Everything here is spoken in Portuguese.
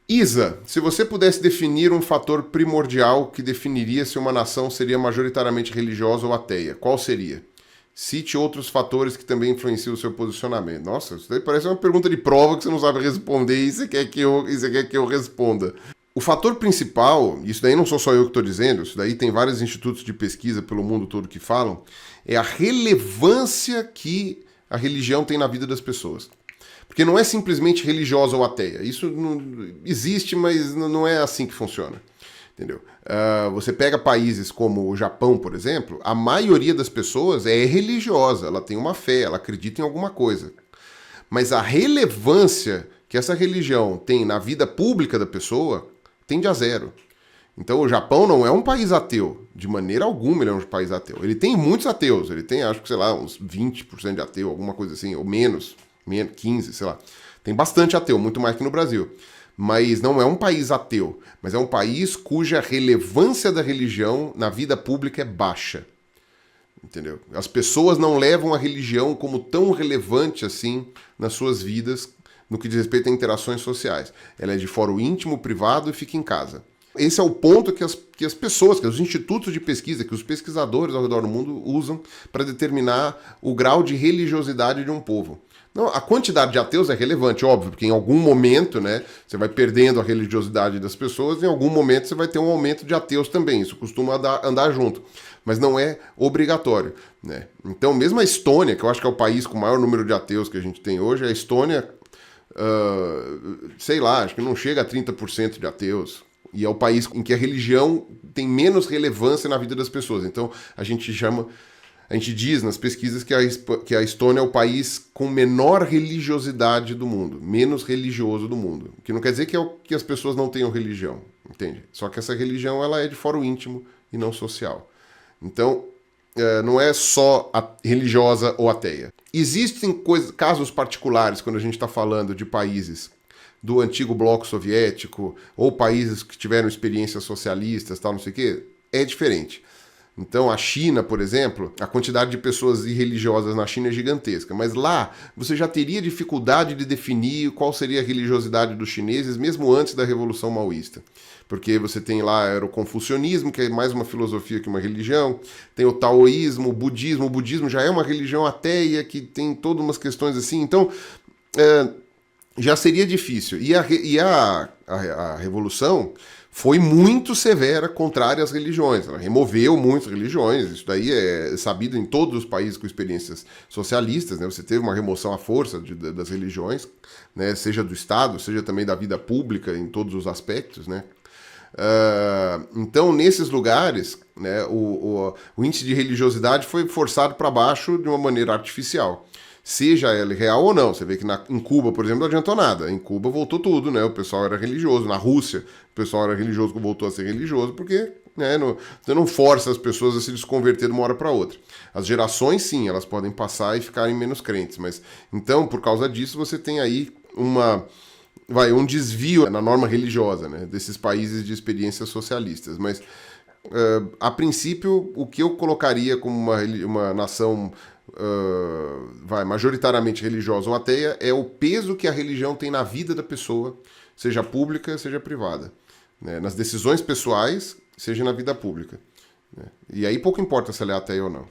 Isa, se você pudesse definir um fator primordial que definiria se uma nação seria majoritariamente religiosa ou ateia, qual seria? Cite outros fatores que também influenciam o seu posicionamento. Nossa, isso daí parece uma pergunta de prova que você não sabe responder e você quer que eu responda. O fator principal, isso daí não sou só eu que estou dizendo, isso daí tem vários institutos de pesquisa pelo mundo todo que falam, é a relevância que a religião tem na vida das pessoas. Porque não é simplesmente religiosa ou ateia. Isso não existe, mas não é assim que funciona. Entendeu? Você pega países como o Japão, por exemplo, a maioria das pessoas é religiosa, ela tem uma fé, ela acredita em alguma coisa. Mas a relevância que essa religião tem na vida pública da pessoa tende a zero. Então o Japão não é um país ateu, de maneira alguma ele é um país ateu. Ele tem muitos ateus, ele tem, acho que, sei lá, uns 20% de ateu, alguma coisa assim, ou menos, 15, sei lá. Tem bastante ateu, muito mais que no Brasil. Mas não é um país ateu, mas é um país cuja relevância da religião na vida pública é baixa. Entendeu? As pessoas não levam a religião como tão relevante assim nas suas vidas no que diz respeito a interações sociais. Ela é de foro íntimo, privado e fica em casa. Esse é o ponto que as pessoas, que os institutos de pesquisa, que os pesquisadores ao redor do mundo usam para determinar o grau de religiosidade de um povo. Não, a quantidade de ateus é relevante, óbvio, porque em algum momento, né, você vai perdendo a religiosidade das pessoas, em algum momento você vai ter um aumento de ateus também, isso costuma andar junto, mas não é obrigatório, né? Então, mesmo a Estônia, que eu acho que é o país com o maior número de ateus que a gente tem hoje, a Estônia, sei lá, acho que não chega a 30% de ateus, e é o país em que a religião tem menos relevância na vida das pessoas, então a gente diz nas pesquisas que a Estônia é o país com menor religiosidade do mundo, menos religioso do mundo. O que não quer dizer que as pessoas não tenham religião, entende? Só que essa religião ela é de foro íntimo e não social. Então, não é só religiosa ou ateia. Existem casos particulares quando a gente está falando de países do antigo bloco soviético ou países que tiveram experiências socialistas, tal, não sei o quê, é diferente. Então, a China, por exemplo, a quantidade de pessoas irreligiosas na China é gigantesca. Mas lá, você já teria dificuldade de definir qual seria a religiosidade dos chineses, mesmo antes da Revolução Maoísta. Porque você tem lá era o confucionismo, que é mais uma filosofia que uma religião. Tem o taoísmo, o budismo. O budismo já é uma religião ateia, que tem todas umas questões assim. Então, já seria difícil. A Revolução foi muito severa contrária às religiões. Ela removeu muitas religiões, isso daí é sabido em todos os países com experiências socialistas, né? Você teve uma remoção à força das religiões, né? Seja do Estado, seja também da vida pública em todos os aspectos, né? Então, nesses lugares, né, o índice de religiosidade foi forçado para baixo de uma maneira artificial. Seja ele real ou não. Você vê que em Cuba, por exemplo, não adiantou nada. Em Cuba voltou tudo, né? O pessoal era religioso. Na Rússia, o pessoal era religioso, voltou a ser religioso, porque né, você não força as pessoas a se desconverter de uma hora para outra. As gerações, sim, elas podem passar e ficarem menos crentes. Mas então, por causa disso, você tem aí um desvio na norma religiosa, né? Desses países de experiências socialistas. Mas, a princípio, o que eu colocaria como uma nação majoritariamente religiosa ou ateia é o peso que a religião tem na vida da pessoa, seja pública, seja privada, né? Nas decisões pessoais, seja na vida pública, né? E aí pouco importa se ela é ateia ou não.